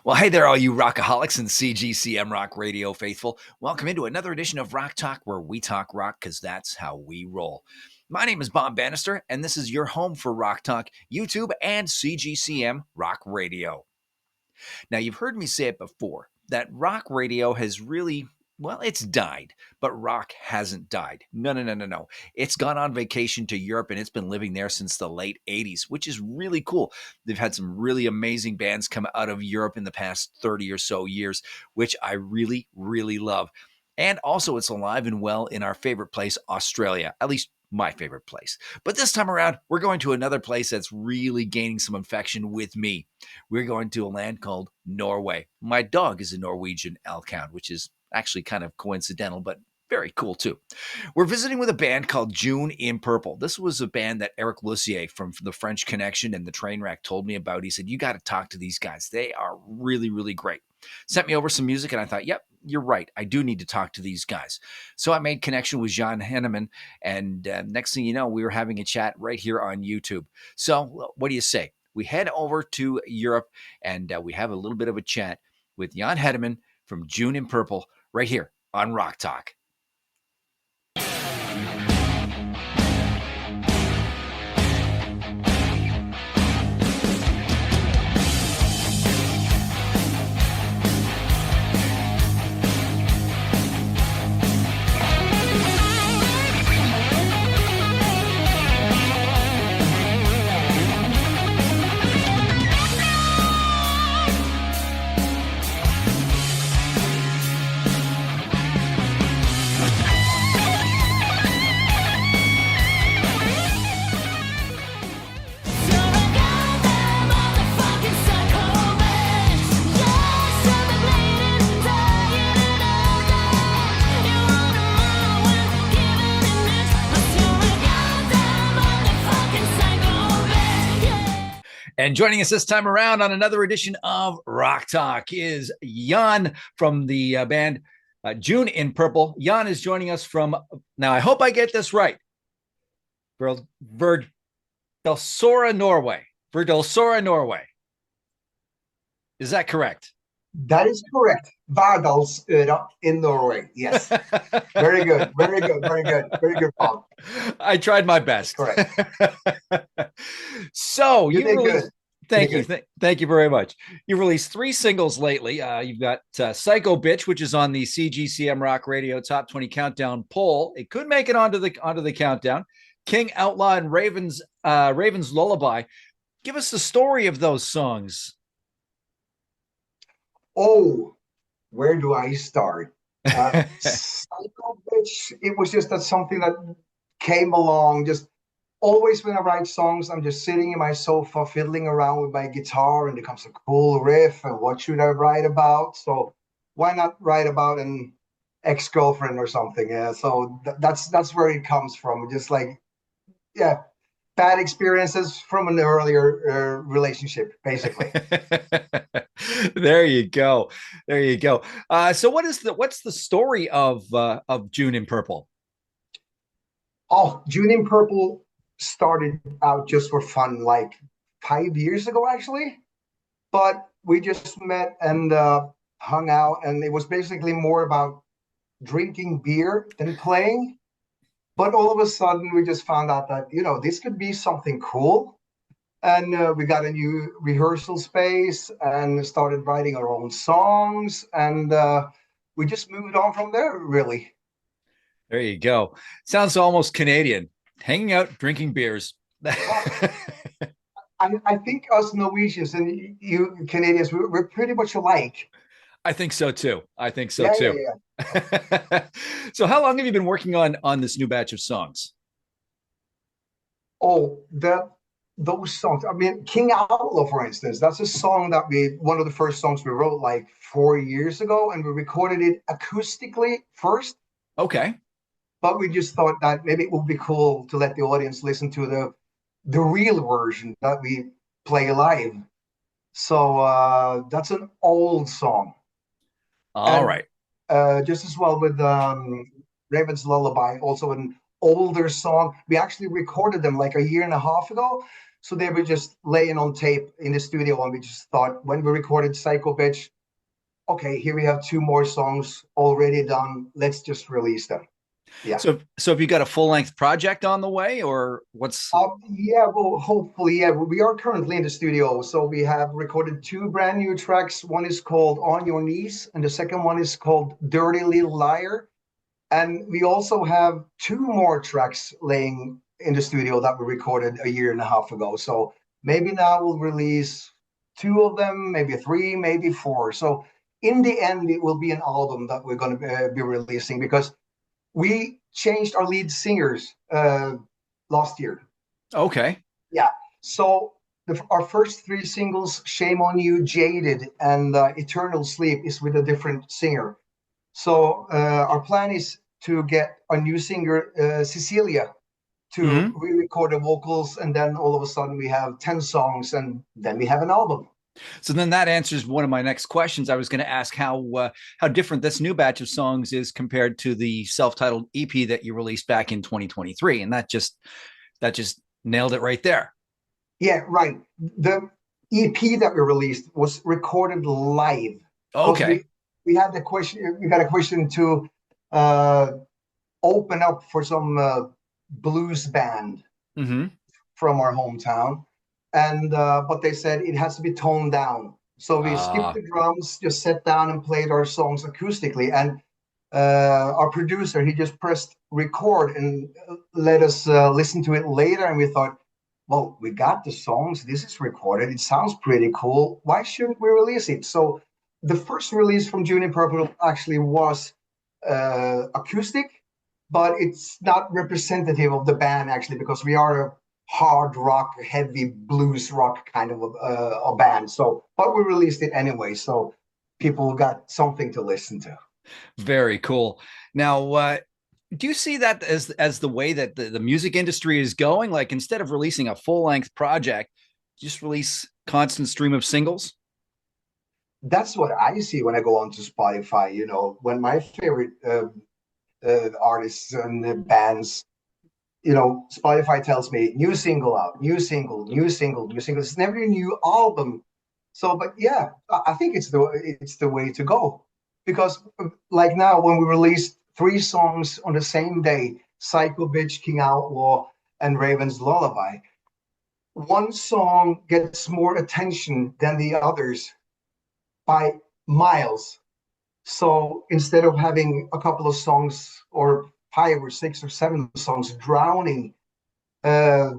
Well, hey there, all you rockaholics and CGCM Rock Radio faithful. Welcome into another edition of Rock Talk, where we talk rock because that's how we roll. My name is Bob Bannister, and this is your home for Rock Talk, YouTube, and CGCM Rock Radio. Now, you've heard me say it before that rock radio has really, well, it's died, but rock hasn't died. No. It's gone on vacation to Europe and it's been living there since the late 80s, which is really cool. They've had some really amazing bands come out of Europe in the past 30 or so years, which I really, really love. And also, it's alive and well in our favorite place, Australia, at least my favorite place. But this time around, we're going to another place that's really gaining some affection with me. We're going to a land called Norway. My dog is a Norwegian elkhound, which is actually kind of coincidental, but very cool too. We're visiting with a band called June in Purple. This was a band that Eric Lussier from the French Connection and the Trainwreck told me about. He said, you got to talk to these guys. They are really, really great. Sent me over some music and I thought, yep, you're right. I do need to talk to these guys. So I made connection with Jan Hedman, and next thing you know, we were having a chat right here on YouTube. So what do you say? We head over to Europe and we have a little bit of a chat with Jan Hedman from June in Purple right here on Rock Talk. And joining us this time around on another edition of Rock Talk is Jan from the band June in Purple. Jan is joining us from, now I hope I get this right, Verdalsora, Norway. Verdalsora, Norway. Is that correct? That is correct. Verdalsøra in Norway. Yes. Very good. Very good. Very good. Very good, Bob. I tried my best. Correct. So you did good. Thank you. Thank you very much. You've released 3 singles lately. You've got Psycho Bitch, which is on the CGCM Rock Radio Top 20 Countdown poll. It could make it onto the countdown. King Outlaw and Raven's Lullaby. Give us the story of those songs. Oh, where do I start? Psycho Bitch, it was just something that came along. Just always when I write songs, I'm just sitting in my sofa, fiddling around with my guitar, and it comes a cool riff, and what should I write about? So why not write about an ex-girlfriend or something? Yeah, so that's where it comes from. Just like, yeah, bad experiences from an earlier relationship, basically. There you go. So what's the story of June in Purple? Oh, June in Purple started out just for fun, like 5 years ago, actually. But we just met and hung out, and it was basically more about drinking beer than playing. But all of a sudden, we just found out that, this could be something cool. And we got a new rehearsal space and started writing our own songs. And we just moved on from there, really. There you go. Sounds almost Canadian. Hanging out, drinking beers. I think us Norwegians and you Canadians, we're pretty much alike. I think so too. Yeah. So how long have you been working on this new batch of songs? Oh, those songs. I mean, King Outlaw, for instance, that's a song that one of the first songs we wrote like 4 years ago, and we recorded it acoustically first. Okay. But we just thought that maybe it would be cool to let the audience listen to the real version that we play live. So that's an old song. All right. Just as well with Raven's Lullaby, also an older song. We actually recorded them like a year and a half ago. So they were just laying on tape in the studio, and we just thought when we recorded Psycho Bitch, okay, here we have two more songs already done. Let's just release them. Yeah. So have you got a full length project on the way, or what's? Yeah, well, hopefully, yeah. We are currently in the studio, so we have recorded two brand new tracks. One is called On Your Knees, and the second one is called Dirty Little Liar. And we also have two more tracks laying in the studio that we recorded a year and a half ago. So maybe now we'll release two of them, maybe three, maybe four. So in the end, it will be an album that we're going to be releasing, because we changed our lead singers last year. Okay. Yeah. So our first three singles, Shame on You, Jaded, and Eternal Sleep, is with a different singer. So our plan is to get a new singer, Cecilia, to Mm-hmm. re-record the vocals, and then all of a sudden we have 10 songs, and then we have an album. So then that answers one of my next questions. I was going to ask how different this new batch of songs is compared to the self-titled EP that you released back in 2023, and that just nailed it right there. Yeah, right. The EP that we released was recorded live, because Okay. we had the question. We got a question to uh, open up for some blues band Mm-hmm. from our hometown, and but they said it has to be toned down. So we skipped Uh, the drums, just sat down and played our songs acoustically. And our producer, he just pressed record and let us listen to it later. And we thought, well, we got the songs. This is recorded. It sounds pretty cool. Why shouldn't we release it? So the first release from June in Purple actually was acoustic, but it's not representative of the band actually, because we are a hard rock, heavy blues rock kind of a band. So, but we released it anyway, so people got something to listen to. Very cool. Now, do you see that as the way that the music industry is going? Like instead of releasing a full length project, just release constant stream of singles? That's what I see when I go onto Spotify. You know, when my favorite artists and bands, you know, Spotify tells me new single out, new single, new single, new single. It's never a new album. So, but yeah, I think it's the way to go, because like now when we released three songs on the same day, Psycho Bitch, King Outlaw, and Raven's Lullaby, one song gets more attention than the others by miles. So instead of having a couple of songs or five or six or seven songs drowning, uh,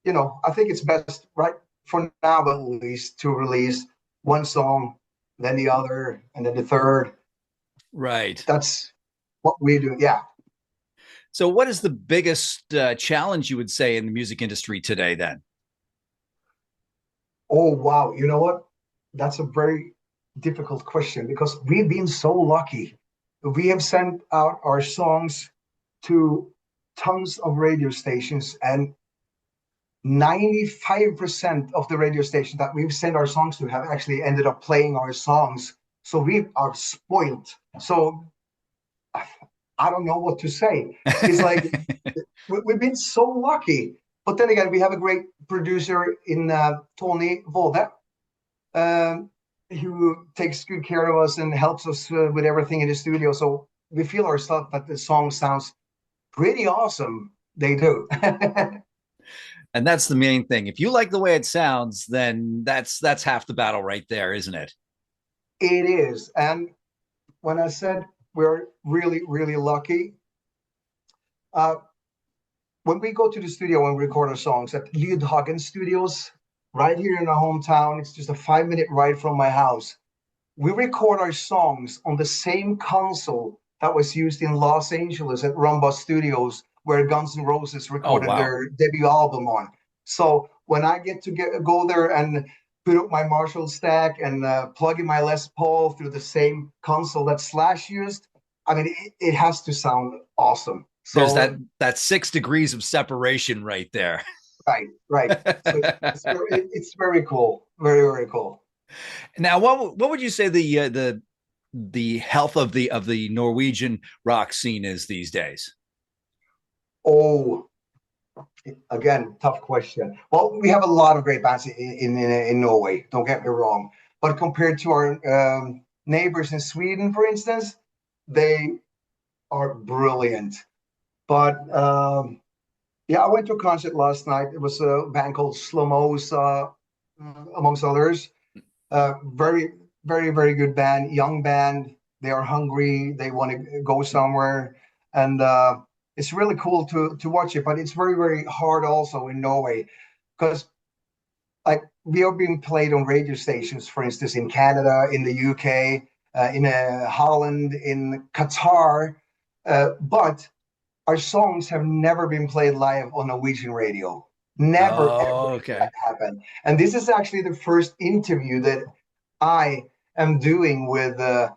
I think it's best, right, for now at least, to release one song, then the other, and then the third. Right. That's what we do. Yeah. So, what is the biggest challenge you would say in the music industry today? Then, Oh, wow. You know what? That's a very difficult question, because we've been so lucky. We have sent out our songs to tons of radio stations, and 95% of the radio stations that we've sent our songs to have actually ended up playing our songs. So we are spoiled. So I don't know what to say. It's like we've been so lucky. But then again, we have a great producer in Tony Volde, um, who takes good care of us and helps us with everything in the studio. So we feel ourselves that the song sounds pretty awesome. They do. and that's the main thing. If you like the way it sounds, then that's half the battle right there, isn't it? It is. And when I said we're really, really lucky, uh, when we go to the studio and record our songs at Lydhagen Studios, right here in our hometown, it's just a 5-minute ride from my house. We record our songs on the same console that was used in Los Angeles at Rumba Studios, where Guns N' Roses Oh recorded wow. their debut album on. So when I get to go there and put up my Marshall stack and plug in my Les Paul through the same console that Slash used, I mean, it has to sound awesome. There's that So, that 6 degrees of separation right there. right, right. So it's very cool, very, very cool. Now, what would you say the health of the Norwegian rock scene is these days? Oh, again, tough question. Well, we have a lot of great bands in Norway. Don't get me wrong, but compared to our neighbors in Sweden, for instance, they are brilliant. But yeah, I went to a concert last night. It was a band called Slow Mo's, amongst others. Very, very, very good band, young band. They are hungry. They want to go somewhere, and it's really cool to watch it. But it's very, very hard also in Norway because like we are being played on radio stations, for instance, in Canada, in the UK, in Holland, in Qatar, but our songs have never been played live on Norwegian radio. Never ever Oh, has that okay. happened. And this is actually the first interview that I am doing with uh,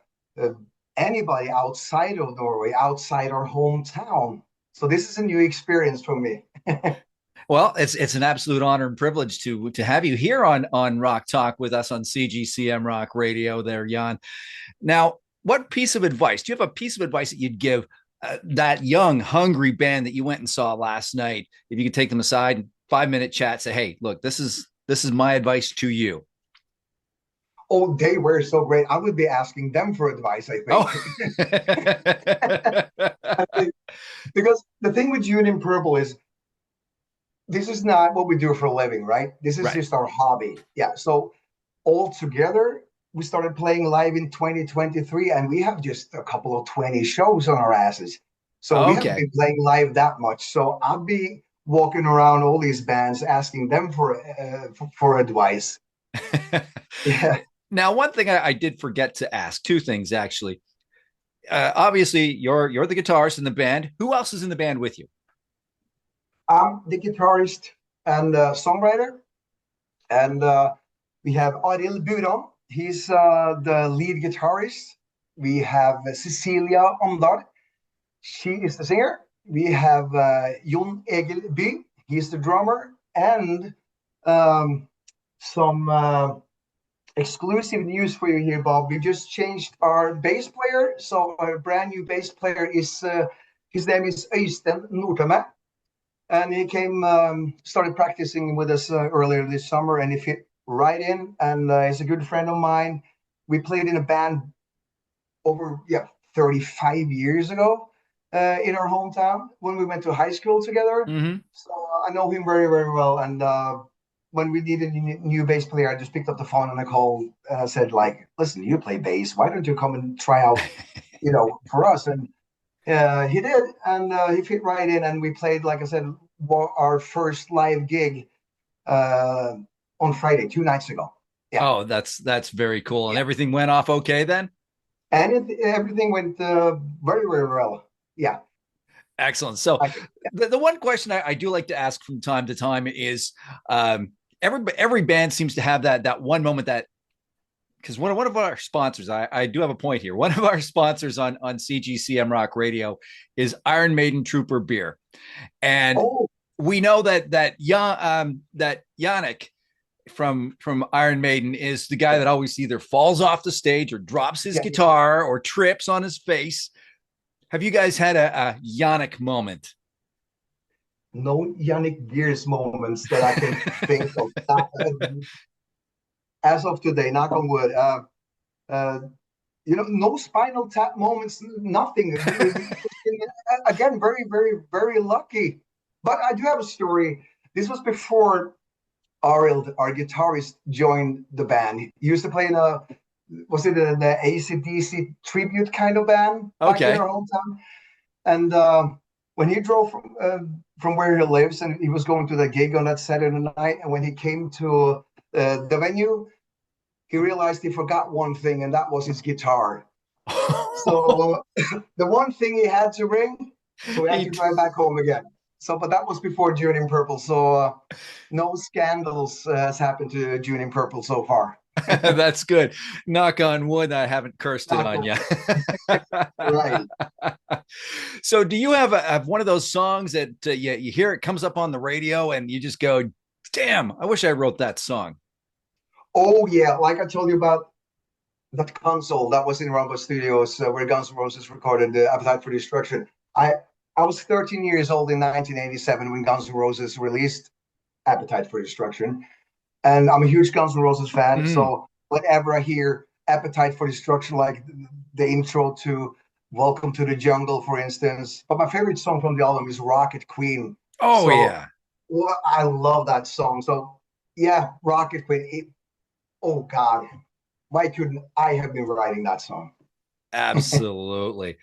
anybody outside of Norway, outside our hometown. So this is a new experience for me. Well, it's an absolute honor and privilege to have you here on Rock Talk with us on CGCM Rock Radio there, Jan. Now, what piece of advice, do you have a piece of advice that you'd give that young, hungry band that you went and saw last night? If you could take them aside, 5-minute chat, say, hey, look, this is my advice to you. Oh, they were so great. I would be asking them for advice, I Oh, think. I think because the thing with June in Purple is this is not what we do for a living, right? This is right. just our hobby. Yeah. So all together, we started playing live in 2023, and we have just a couple of 20 shows on our asses. So we haven't Okay. been playing live that much. So I'll be walking around all these bands asking them for advice. Yeah. Now, one thing I did forget to ask, two things actually. Obviously, you're the guitarist in the band. Who else is in the band with you? I'm the guitarist and songwriter, and we have Arild Buran. He's the lead guitarist. We have Cecilia Omdal. She is the singer. We have Jon Egil By. He's the drummer. And um, some exclusive news for you here, Bob. We just changed our bass player. So our brand new bass player is, his name is Øystein Nordtømme. And he came, started practicing with us earlier this summer, and he fit right in. And he's a good friend of mine. We played in a band over 35 years ago in our hometown when we went to high school together. Mm-hmm. So I know him very, very well. And when we needed a new bass player, I just picked up the phone and I called and I said, like, listen, you play bass. Why don't you come and try out, for us? And he did, and he fit right in. And we played, like I said, our first live gig uh, on Friday, 2 nights ago. Yeah. Oh, that's very cool. And Yeah. everything went off okay then? And everything went very, very well. Yeah. Excellent. So Like, the one question I do like to ask from time to time is every band seems to have that one moment that because one of our sponsors, I do have a point here. One of our sponsors on CGCM Rock Radio is Iron Maiden Trooper Beer. And oh, we know that Yannick from Iron Maiden is the guy that always either falls off the stage or drops his yeah. guitar or trips on his face. Have you guys had a Yannick moment? No Yannick Gears moments that I can think of. As of today, knock on wood. Uh, no Spinal Tap moments, nothing. Again, very, very, very lucky. But I do have a story. This was before Arild, our guitarist, joined the band. He used to play in was it the AC/DC tribute kind of band back in Okay. our hometown? And when he drove from where he lives, and he was going to the gig on that Saturday night, and when he came to the venue, he realized he forgot one thing, and that was his guitar. So the one thing he had to bring, so we had to He, drive back home again. So, but that was before June in Purple. So no scandals has happened to June in Purple so far. that's good. Knock on wood, I haven't cursed it on you. Right. So, do you have one of those songs that you hear it comes up on the radio and you just go, "Damn, I wish I wrote that song." Oh yeah, like I told you about that console that was in Rumble Studios where Guns N' Roses recorded the Appetite for Destruction. I I was 13 years old in 1987 when Guns N' Roses released Appetite for Destruction, and I'm a huge Guns N' Roses fan. Mm. So whenever I hear Appetite for Destruction, like the intro to Welcome to the Jungle, for instance, but my favorite song from the album is Rocket Queen. Oh, So yeah. well, I love that song. So yeah, Rocket Queen. Oh God, why couldn't I have been writing that song? Absolutely.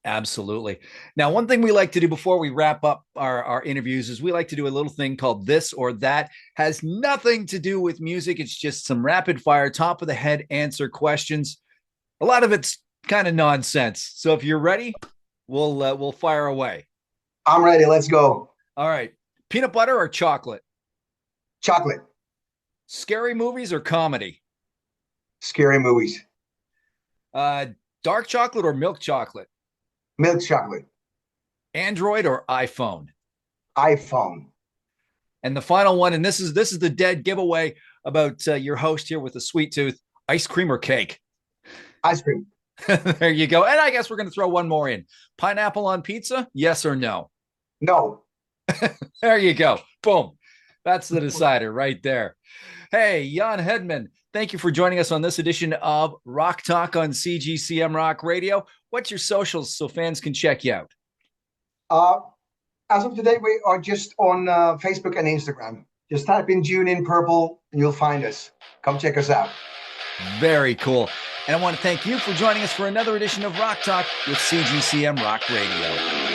Absolutely. Now, one thing we like to do before we wrap up our interviews is we like to do a little thing called This or That. Has nothing to do with music. It's just some rapid fire, top of the head answer questions. A lot of it's kind of nonsense. So if you're ready, we'll fire away. I'm ready. Let's go. All right. Peanut butter or chocolate? Chocolate. Scary movies or comedy? Scary movies. Uh, dark chocolate or milk chocolate? Milk chocolate. Android or iPhone? iPhone. And the final one, and this is the dead giveaway about your host here with a sweet tooth: ice cream or cake? Ice cream. There you go. And I guess we're going to throw one more in: pineapple on pizza, yes or no? No. There you go. Boom. That's the decider right there. Hey, Jan Hedman, thank you for joining us on this edition of Rock Talk on CGCM Rock Radio. What's your socials so fans can check you out? Uh, as of today, we are just on Facebook and Instagram. Just type in June in Purple and you'll find us. Come check us out. Very cool. And I want to thank you for joining us for another edition of Rock Talk with CGCM Rock Radio.